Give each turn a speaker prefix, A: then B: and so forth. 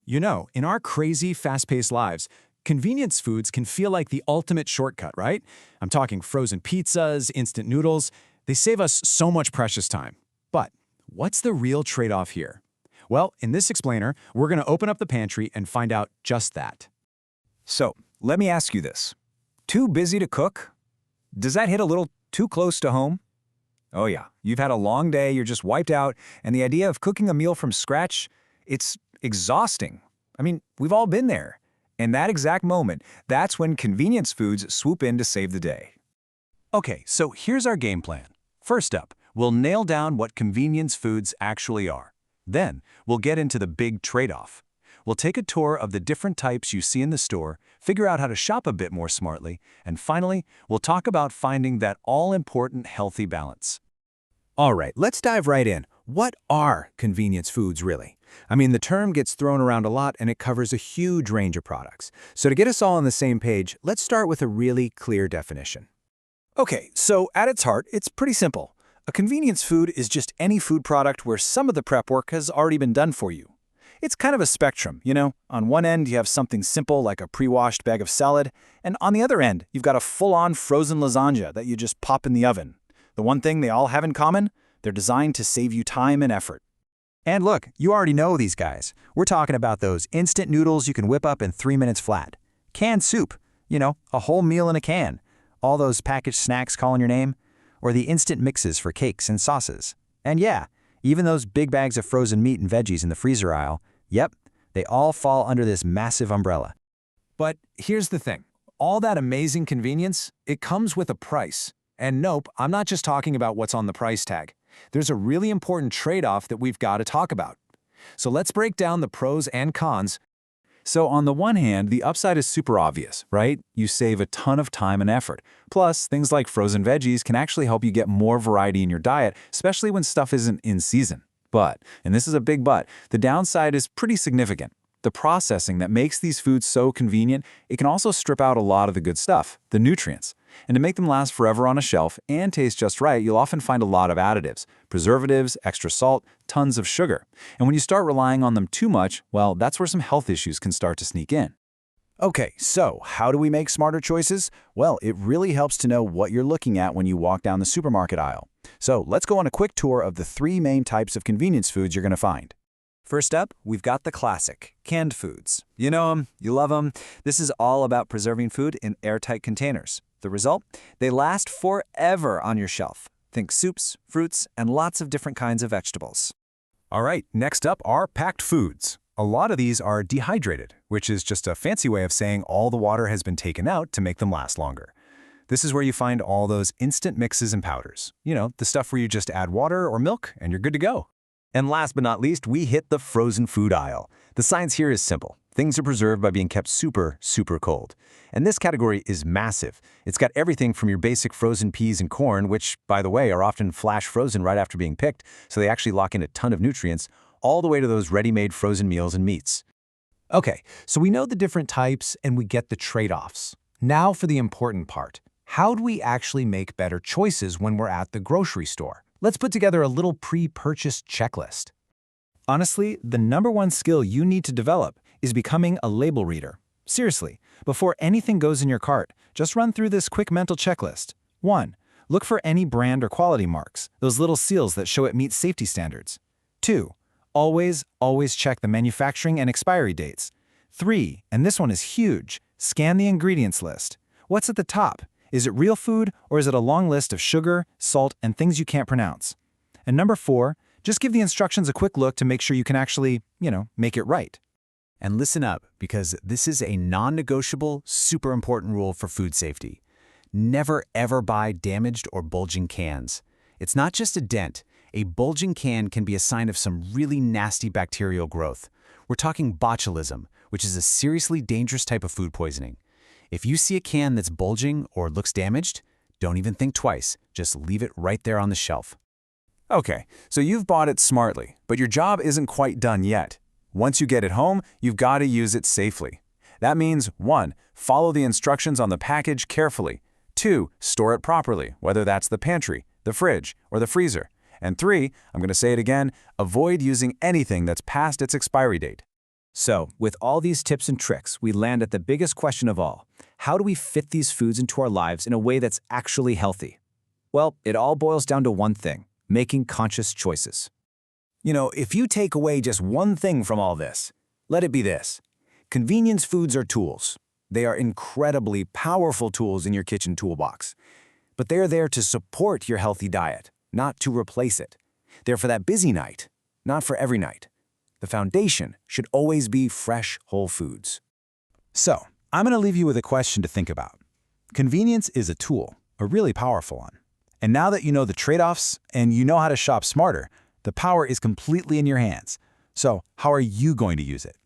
A: You know, in our crazy, fast-paced lives, convenience foods can feel like the ultimate shortcut, right? I'm talking frozen pizzas, instant noodles. They save us so much precious time. But what's the real trade-off here? Well, in this explainer, we're going to open up the pantry and find out just that.
B: So, let me ask you this. Too busy to cook? Does that hit a little too close to home? Oh yeah, you've had a long day, you're just wiped out, and the idea of cooking a meal from scratch, it's exhausting. I mean, we've all been there. And that exact moment, that's when convenience foods swoop in to save the day.
A: Okay, so here's our game plan. First up, we'll nail down what convenience foods actually are. Then, we'll get into the big trade-off. We'll take a tour of the different types you see in the store, figure out how to shop a bit more smartly, and finally, we'll talk about finding that all-important healthy balance.
C: All right, let's dive right in. What are convenience foods really? I mean, the term gets thrown around a lot and it covers a huge range of products. So to get us all on the same page, let's start with a really clear definition.
B: Okay, so at its heart, it's pretty simple. A convenience food is just any food product where some of the prep work has already been done for you. It's kind of a spectrum, you know? On one end, you have something simple like a pre-washed bag of salad, and on the other end, you've got a full-on frozen lasagna that you just pop in the oven. The one thing they all have in common? They're designed to save you time and effort.
D: And look, you already know these guys. We're talking about those instant noodles you can whip up in 3 minutes flat. Canned soup, you know, a whole meal in a can. All those packaged snacks calling your name. Or the instant mixes for cakes and sauces. And yeah, even those big bags of frozen meat and veggies in the freezer aisle, yep, they all fall under this massive umbrella.
B: But here's the thing. All that amazing convenience, it comes with a price. And nope, I'm not just talking about what's on the price tag. There's a really important trade-off that we've got to talk about. So let's break down the pros and cons. So on the one hand, the upside is super obvious, right? You save a ton of time and effort. Plus, things like frozen veggies can actually help you get more variety in your diet, especially when stuff isn't in season. But, and this is a big but, the downside is pretty significant. The processing that makes these foods so convenient, it can also strip out a lot of the good stuff, the nutrients. And to make them last forever on a shelf and taste just right, you'll often find a lot of additives, preservatives, extra salt, tons of sugar. And when you start relying on them too much, well, that's where some health issues can start to sneak in.
C: Okay, so how do we make smarter choices? Well, it really helps to know what you're looking at when you walk down the supermarket aisle. So let's go on a quick tour of the 3 main types of convenience foods you're going to find.
D: First up, we've got the classic, canned foods. You know them, you love them. This is all about preserving food in airtight containers. The result? They last forever on your shelf. Think soups, fruits, and lots of different kinds of vegetables.
A: All right, next up are packed foods. A lot of these are dehydrated, which is just a fancy way of saying all the water has been taken out to make them last longer. This is where you find all those instant mixes and powders. You know, the stuff where you just add water or milk and you're good to go.
D: And last but not least, we hit the frozen food aisle. The science here is simple. Things are preserved by being kept super, super cold. And this category is massive. It's got everything from your basic frozen peas and corn, which, by the way, are often flash frozen right after being picked, so they actually lock in a ton of nutrients, all the way to those ready-made frozen meals and meats.
A: Okay, so we know the different types and we get the trade-offs. Now for the important part. How do we actually make better choices when we're at the grocery store? Let's put together a little pre-purchase checklist. Honestly, the #1 skill you need to develop is becoming a label reader. Seriously, before anything goes in your cart, just run through this quick mental checklist. 1. Look for any brand or quality marks, those little seals that show it meets safety standards. 2. Always check the manufacturing and expiry dates. 3, and this one is huge, scan the ingredients list. What's at the top? Is it real food, or is it a long list of sugar, salt, and things you can't pronounce? And number 4, just give the instructions a quick look to make sure you can actually, make it right.
C: And listen up, because this is a non-negotiable, super important rule for food safety. Never ever buy damaged or bulging cans. It's not just a dent. A bulging can be a sign of some really nasty bacterial growth. We're talking botulism, which is a seriously dangerous type of food poisoning. If you see a can that's bulging or looks damaged, don't even think twice. Just leave it right there on the shelf.
B: Okay, so you've bought it smartly, but your job isn't quite done yet. Once you get it home, you've got to use it safely. That means 1. Follow the instructions on the package carefully. 2. Store it properly, whether that's the pantry, the fridge, or the freezer. And 3, I'm going to say it again, avoid using anything that's past its expiry date. So, with all these tips and tricks, we land at the biggest question of all. How do we fit these foods into our lives in a way that's actually healthy? Well, it all boils down to one thing: making conscious choices.
A: If you take away just one thing from all this, let it be this. Convenience foods are tools. They are incredibly powerful tools in your kitchen toolbox. But they're there to support your healthy diet, not to replace it. They're for that busy night, not for every night. The foundation should always be fresh, whole foods.
D: So, I'm going to leave you with a question to think about. Convenience is a tool, a really powerful one. And now that you know the trade-offs and you know how to shop smarter, the power is completely in your hands. So, how are you going to use it?